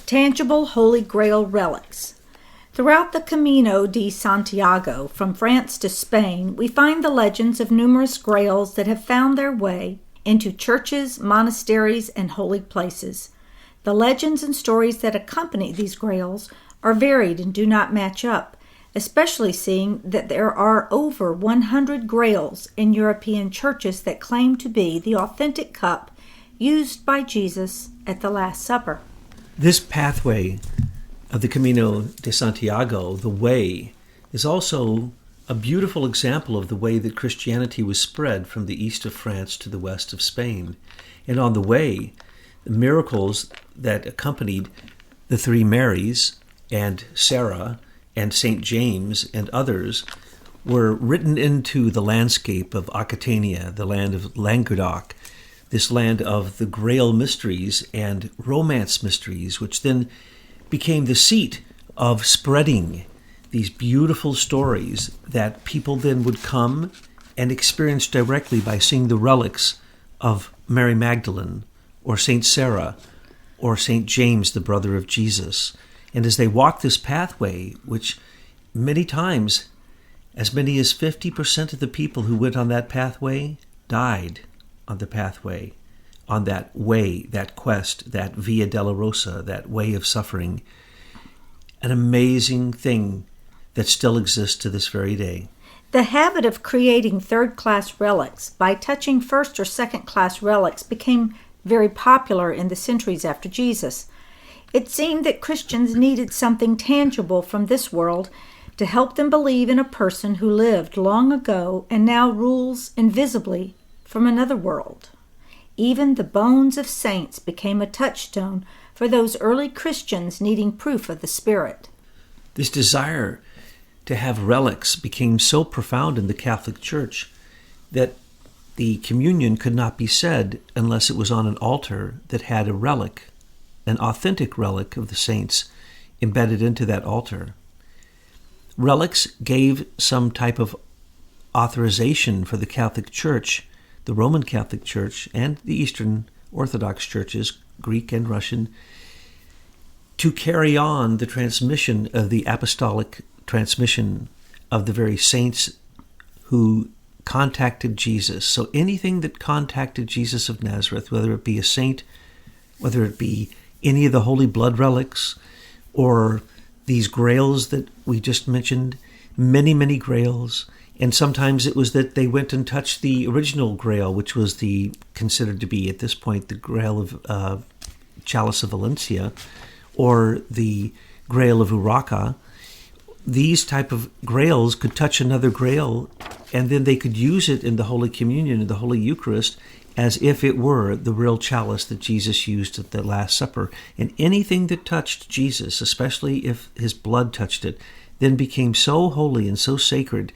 Tangible Holy Grail relics. Throughout the Camino de Santiago, from France to Spain, we find the legends of numerous grails that have found their way into churches, monasteries, and holy places. The legends and stories that accompany these grails are varied and do not match up, especially seeing that there are over 100 grails in European churches that claim to be the authentic cup used by Jesus at the Last Supper. This pathway of the Camino de Santiago, the way, is also a beautiful example of the way that Christianity was spread from the east of France to the west of Spain. And on the way, the miracles that accompanied the three Marys and Sarah and St. James and others were written into the landscape of Aquitania, the land of Languedoc, this land of the Grail mysteries and romance mysteries, which then became the seat of spreading these beautiful stories that people then would come and experience directly by seeing the relics of Mary Magdalene or St. Sarah or St. James, the brother of Jesus. And as they walked this pathway, which many times, as many as 50% of the people who went on that pathway died on the pathway, on that way, that quest, that Via Dolorosa, that way of suffering. An amazing thing that still exists to this very day. The habit of creating third-class relics by touching first- or second-class relics became very popular in the centuries after Jesus. It seemed that Christians needed something tangible from this world to help them believe in a person who lived long ago and now rules invisibly from another world. Even the bones of saints became a touchstone for those early Christians needing proof of the Spirit. This desire to have relics became so profound in the Catholic Church that the communion could not be said unless it was on an altar that had a relic, an authentic relic of the saints embedded into that altar. Relics gave some type of authorization for the Catholic Church, the Roman Catholic Church, and the Eastern Orthodox churches, Greek and Russian, to carry on the transmission of the apostolic transmission of the very saints who contacted Jesus. So anything that contacted Jesus of Nazareth, whether it be a saint, whether it be any of the holy blood relics, or these grails that we just mentioned, many, many grails. And sometimes it was that they went and touched the original grail, which was considered to be at this point the grail of Chalice of Valencia, or the grail of Urraca. These type of grails could touch another grail, and then they could use it in the Holy Communion, in the Holy Eucharist, as if it were the real chalice that Jesus used at the Last Supper. And anything that touched Jesus, especially if his blood touched it, then became so holy and so sacred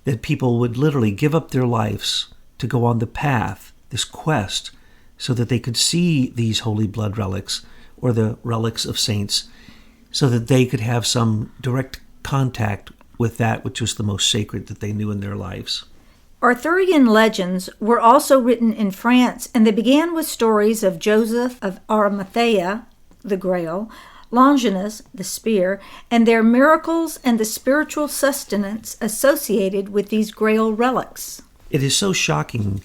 that people would literally give up their lives to go on the path, this quest, so that they could see these holy blood relics or the relics of saints, so that they could have some direct contact with that which was the most sacred that they knew in their lives. Arthurian legends were also written in France, and they began with stories of Joseph of Arimathea, the Grail, Longinus, the spear, and their miracles and the spiritual sustenance associated with these Grail relics. It is so shocking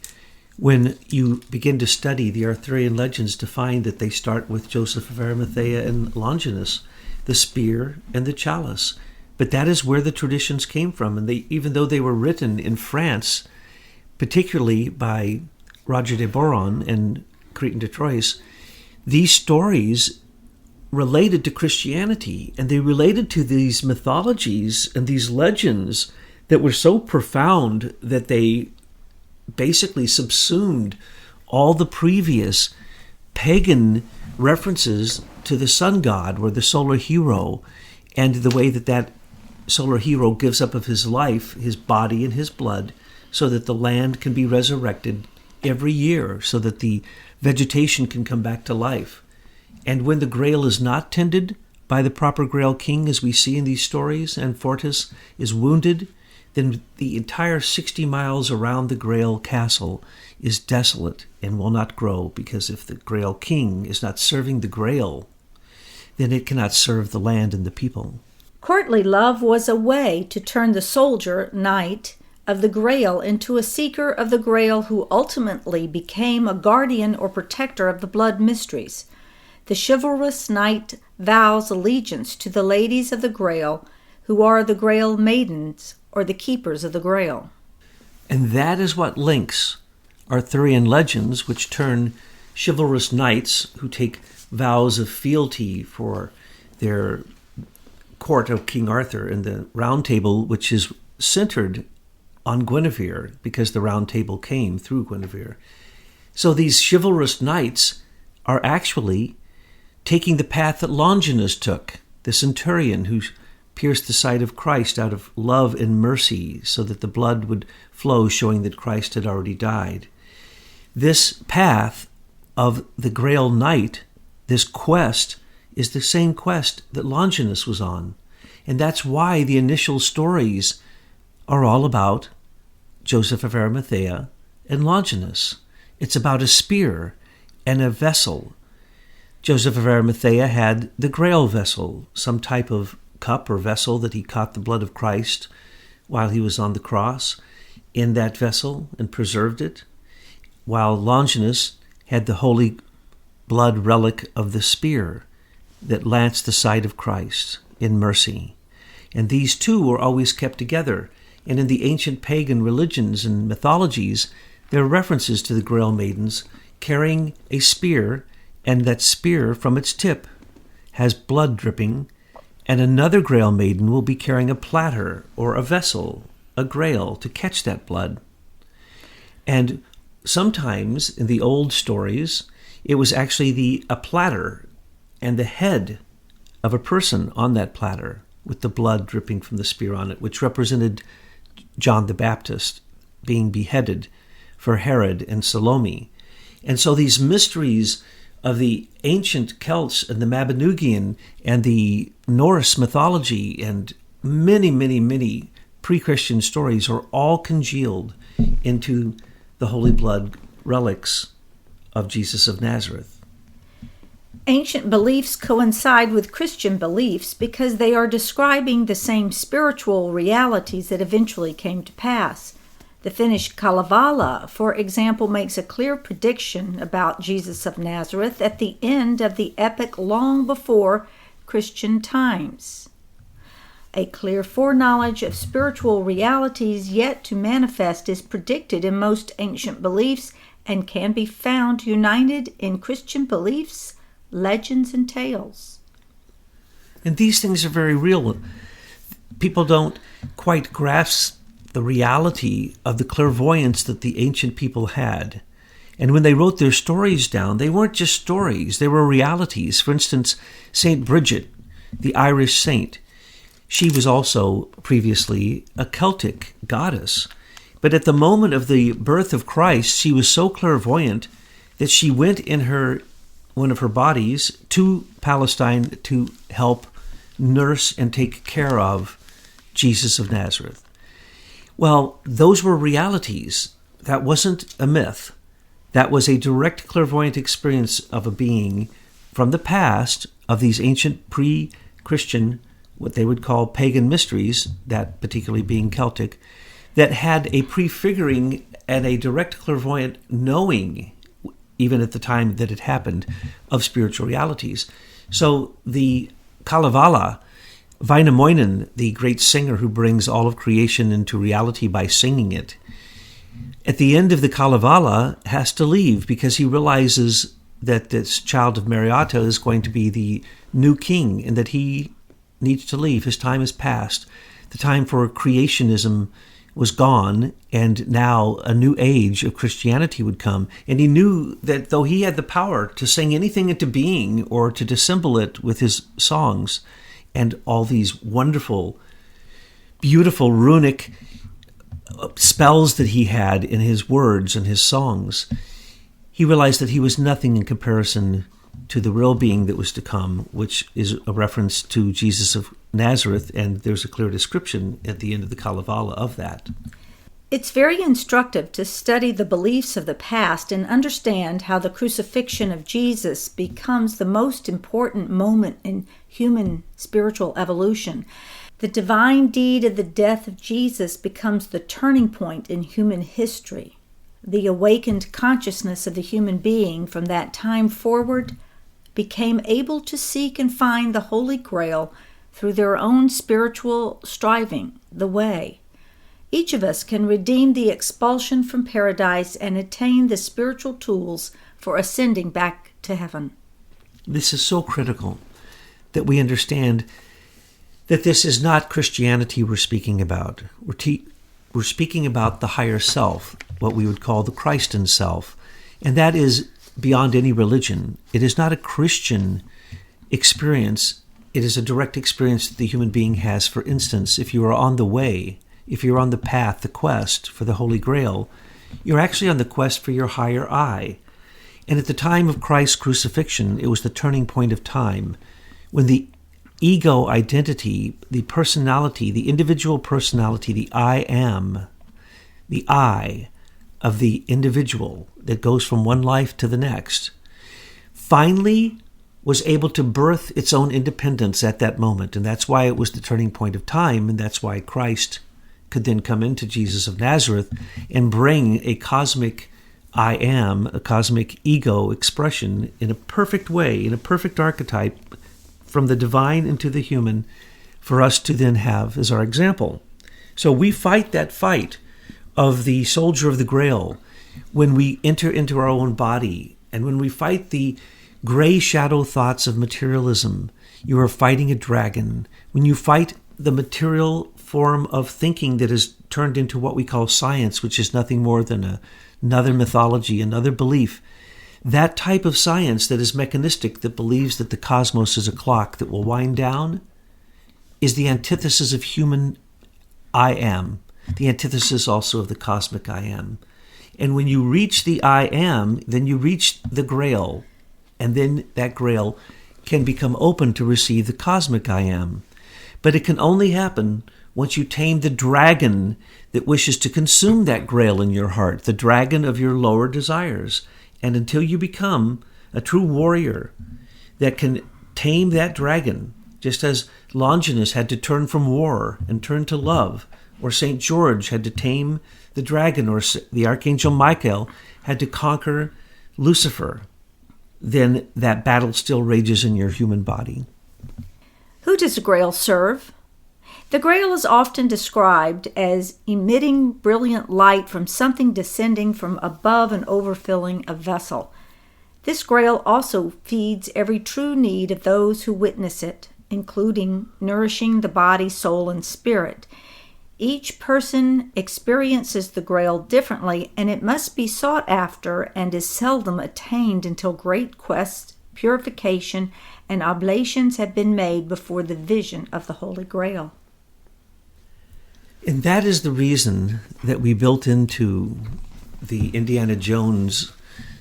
when you begin to study the Arthurian legends to find that they start with Joseph of Arimathea and Longinus, the spear and the chalice. But that is where the traditions came from, and even though they were written in France, particularly by Roger de Boron and Cretin de Troyes, these stories related to Christianity, and they related to these mythologies and these legends that were so profound that they basically subsumed all the previous pagan references to the sun god or the solar hero, and the way that solar hero gives up of his life, his body and his blood, so that the land can be resurrected every year, so that the vegetation can come back to life. And when the Grail is not tended by the proper Grail king, as we see in these stories, and Fortis is wounded, then the entire 60 miles around the Grail castle is desolate and will not grow, because if the Grail king is not serving the Grail, then it cannot serve the land and the people. Courtly love was a way to turn the soldier, knight, of the Grail into a seeker of the Grail who ultimately became a guardian or protector of the blood mysteries. The chivalrous knight vows allegiance to the ladies of the Grail, who are the Grail maidens or the keepers of the Grail. And that is what links Arthurian legends, which turn chivalrous knights who take vows of fealty for their court of King Arthur, and the Round Table, which is centered on Guinevere because the Round Table came through Guinevere. So these chivalrous knights are actually taking the path that Longinus took, the centurion who pierced the side of Christ out of love and mercy so that the blood would flow, showing that Christ had already died. This path of the Grail Knight, this quest, is the same quest that Longinus was on. And that's why the initial stories are all about Joseph of Arimathea and Longinus. It's about a spear and a vessel. Joseph of Arimathea had the Grail vessel, some type of cup or vessel that he caught the blood of Christ while he was on the cross in that vessel and preserved it, while Longinus had the holy blood relic of the spear that lanced the side of Christ in mercy. And these two were always kept together. And in the ancient pagan religions and mythologies, there are references to the Grail maidens carrying a spear, and that spear from its tip has blood dripping, and another Grail maiden will be carrying a platter or a vessel, a grail, to catch that blood. And sometimes in the old stories, it was actually a platter and the head of a person on that platter with the blood dripping from the spear on it, which represented John the Baptist being beheaded for Herod and Salome. And so these mysteries of the ancient Celts and the Mabinogian and the Norse mythology and many, many, many pre-Christian stories are all congealed into the holy blood relics of Jesus of Nazareth. Ancient beliefs coincide with Christian beliefs because they are describing the same spiritual realities that eventually came to pass. The Finnish Kalevala, for example, makes a clear prediction about Jesus of Nazareth at the end of the epic long before Christian times. A clear foreknowledge of spiritual realities yet to manifest is predicted in most ancient beliefs and can be found united in Christian beliefs, legends, and tales. And these things are very real. People don't quite grasp the reality of the clairvoyance that the ancient people had. And when they wrote their stories down, they weren't just stories, they were realities. For instance, St. Bridget, the Irish saint, she was also previously a Celtic goddess. But at the moment of the birth of Christ, she was so clairvoyant that she went in one of her bodies to Palestine to help nurse and take care of Jesus of Nazareth. Well, those were realities. That wasn't a myth. That was a direct clairvoyant experience of a being from the past of these ancient pre-Christian, what they would call pagan mysteries, that particularly being Celtic, that had a prefiguring and a direct clairvoyant knowing, even at the time that it happened, of spiritual realities. So the Kalevala, Wainamoinen, the great singer who brings all of creation into reality by singing it, at the end of the Kalevala has to leave because he realizes that this child of Mariata is going to be the new king and that he needs to leave. His time has passed. The time for creationism was gone, and now a new age of Christianity would come. And he knew that though he had the power to sing anything into being or to dissemble it with his songs and all these wonderful, beautiful runic spells that he had in his words and his songs, he realized that he was nothing in comparison to the real being that was to come, which is a reference to Jesus of Nazareth, and there's a clear description at the end of the Kalevala of that. It's very instructive to study the beliefs of the past and understand how the crucifixion of Jesus becomes the most important moment in human spiritual evolution. The divine deed of the death of Jesus becomes the turning point in human history. The awakened consciousness of the human being from that time forward became able to seek and find the Holy Grail through their own spiritual striving, the way. Each of us can redeem the expulsion from paradise and attain the spiritual tools for ascending back to heaven. This is so critical that we understand that this is not Christianity we're speaking about. We're speaking about the higher self, what we would call the Christ in self, and that is beyond any religion. It is not a Christian experience. It is a direct experience that the human being has. For instance, if you are on the way, if you're on the path, the quest for the Holy Grail, you're actually on the quest for your higher I. And at the time of Christ's crucifixion, it was the turning point of time when the ego identity, the personality, the individual personality, the I am, the I of the individual that goes from one life to the next, finally was able to birth its own independence at that moment. And that's why it was the turning point of time, and that's why Christ could then come into Jesus of Nazareth and bring a cosmic I am, a cosmic ego expression in a perfect way, in a perfect archetype, from the divine into the human, for us to then have as our example. So we fight that fight of the soldier of the Grail when we enter into our own body, and when we fight the gray shadow thoughts of materialism. You are fighting a dragon. When you fight the material form of thinking that is turned into what we call science, which is nothing more than another mythology, another belief, that type of science that is mechanistic, that believes that the cosmos is a clock that will wind down, is the antithesis of human I am, the antithesis also of the cosmic I am. And when you reach the I am, then you reach the Grail, and then that Grail can become open to receive the cosmic I am. But it can only happen once you tame the dragon that wishes to consume that Grail in your heart, the dragon of your lower desires. And until you become a true warrior that can tame that dragon, just as Longinus had to turn from war and turn to love, or St. George had to tame the dragon, or the Archangel Michael had to conquer Lucifer, then that battle still rages in your human body. Who does the Grail serve? The Grail is often described as emitting brilliant light from something descending from above and overfilling a vessel. This Grail also feeds every true need of those who witness it, including nourishing the body, soul, and spirit. Each person experiences the Grail differently, and it must be sought after and is seldom attained until great quest, purification, and oblations have been made before the vision of the Holy Grail. And that is the reason that we built into the Indiana Jones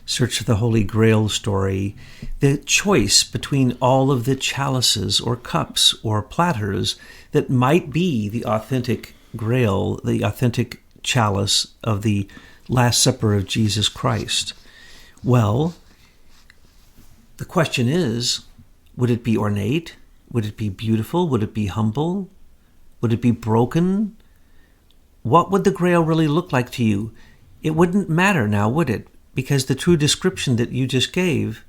Search for the Holy Grail story the choice between all of the chalices or cups or platters that might be the authentic Grail, the authentic chalice of the Last Supper of Jesus Christ. Well, the question is, would it be ornate? Would it be beautiful? Would it be humble? Would it be broken? What would the Grail really look like to you? It wouldn't matter now, would it? Because the true description that you just gave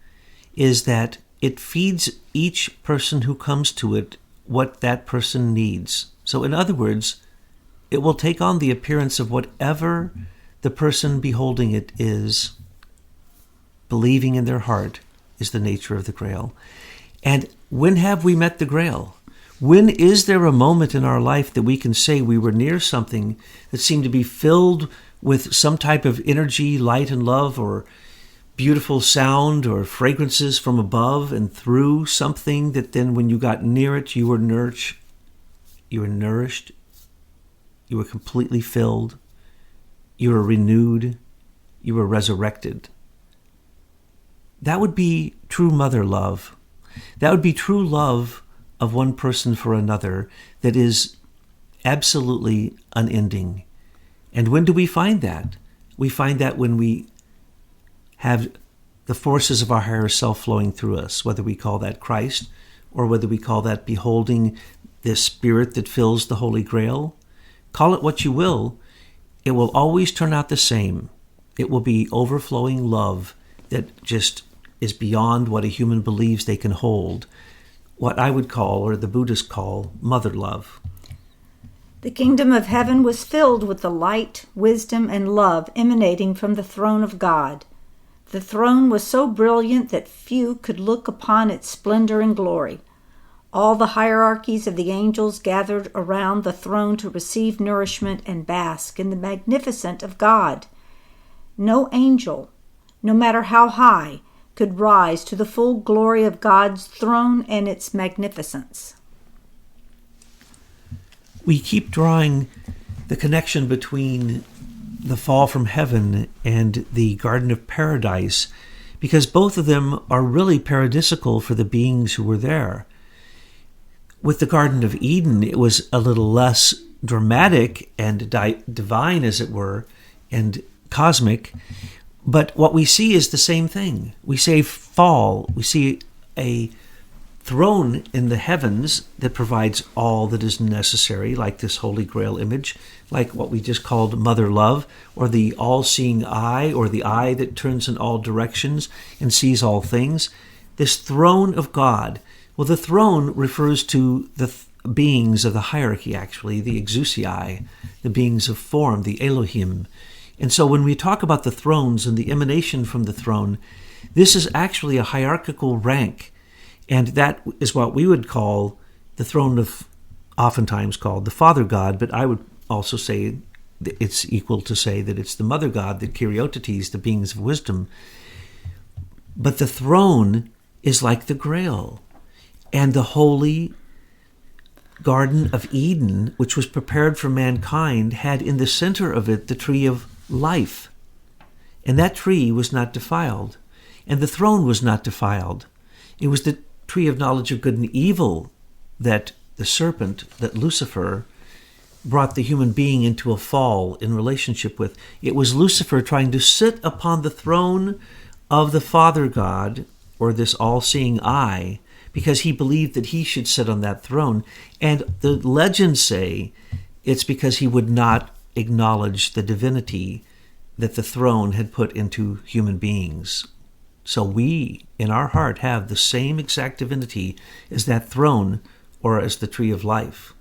is that it feeds each person who comes to it what that person needs. So in other words, it will take on the appearance of whatever the person beholding it is believing in their heart is the nature of the Grail. And when have we met the Grail? When is there a moment in our life that we can say we were near something that seemed to be filled with some type of energy, light and love, or beautiful sound or fragrances from above and through something that then when you got near it, you were nourished, you were completely filled, you were renewed, you were resurrected? That would be true mother love. That would be true love of one person for another that is absolutely unending. And when do we find that? We find that when we have the forces of our higher self flowing through us, whether we call that Christ or whether we call that beholding this spirit that fills the Holy Grail. Call it what you will, it will always turn out the same. It will be overflowing love that just is beyond what a human believes they can hold. What I would call, or the Buddhists call, mother love. The kingdom of heaven was filled with the light, wisdom, and love emanating from the throne of God. The throne was so brilliant that few could look upon its splendor and glory. All the hierarchies of the angels gathered around the throne to receive nourishment and bask in the magnificence of God. No angel, no matter how high, could rise to the full glory of God's throne and its magnificence. We keep drawing the connection between the fall from heaven and the Garden of Paradise because both of them are really paradisical for the beings who were there. With the Garden of Eden, it was a little less dramatic and divine, as it were, and cosmic. But what we see is the same thing. We say fall. We see a throne in the heavens that provides all that is necessary, like this Holy Grail image, like what we just called Mother Love, or the all-seeing eye, or the eye that turns in all directions and sees all things. This throne of God. Well, the throne refers to the beings of the hierarchy, actually, the exousiai, the beings of form, the Elohim. And so when we talk about the thrones and the emanation from the throne, this is actually a hierarchical rank. And that is what we would call the throne of, oftentimes called the Father God, but I would also say that it's equal to say that it's the Mother God, the Kyrioteites, the beings of wisdom. But the throne is like the Grail. And the holy Garden of Eden, which was prepared for mankind, had in the center of it the tree of life. And that tree was not defiled. And the throne was not defiled. It was the tree of knowledge of good and evil that the serpent, that Lucifer, brought the human being into a fall in relationship with. It was Lucifer trying to sit upon the throne of the Father God, or this all-seeing eye, because he believed that he should sit on that throne. And the legends say it's because he would not acknowledge the divinity that the throne had put into human beings. So we, in our heart, have the same exact divinity as that throne, or as the tree of life.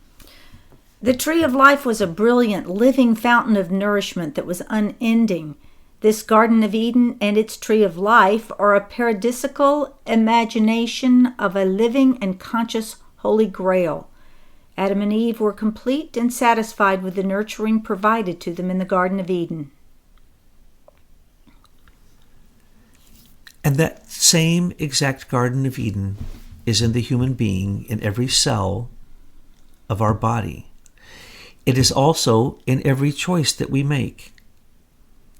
The tree of life was a brilliant, living fountain of nourishment that was unending. This Garden of Eden and its tree of life are a paradisical imagination of a living and conscious Holy Grail. Adam and Eve were complete and satisfied with the nurturing provided to them in the Garden of Eden. And that same exact Garden of Eden is in the human being, in every cell of our body. It is also in every choice that we make.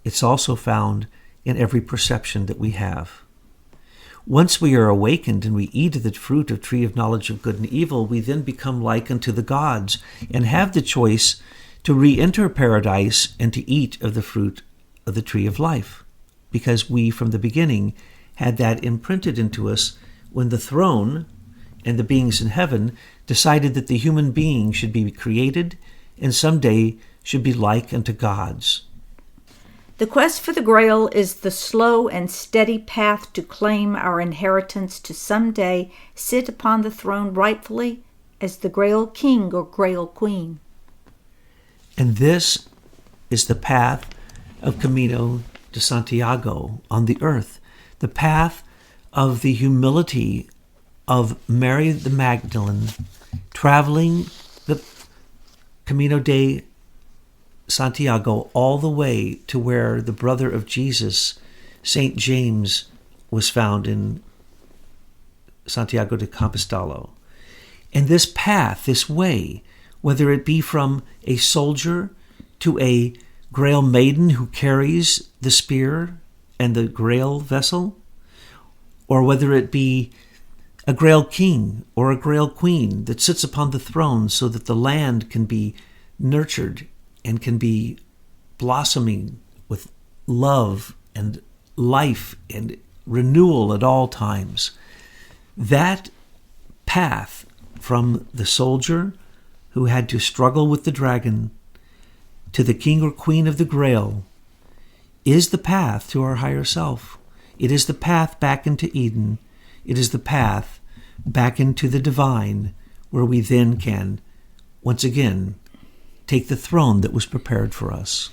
It's also found in every perception that we have. Once we are awakened and we eat of the fruit of tree of knowledge of good and evil, we then become like unto the gods and have the choice to re-enter paradise and to eat of the fruit of the tree of life, because we from the beginning had that imprinted into us when the throne and the beings in heaven decided that the human being should be created and someday should be like unto gods. The quest for the Grail is the slow and steady path to claim our inheritance to someday sit upon the throne rightfully as the Grail King or Grail Queen. And this is the path of Camino de Santiago on the earth, the path of the humility of Mary the Magdalene traveling the Camino de Santiago all the way to where the brother of Jesus, St. James, was found in Santiago de Compostela. And this path, this way, whether it be from a soldier to a Grail maiden who carries the spear and the Grail vessel, or whether it be a Grail king or a Grail queen that sits upon the throne so that the land can be nurtured and can be blossoming with love and life and renewal at all times. That path from the soldier who had to struggle with the dragon to the king or queen of the Grail is the path to our higher self. It is the path back into Eden. It is the path back into the divine, where we then can, once again, take the throne that was prepared for us.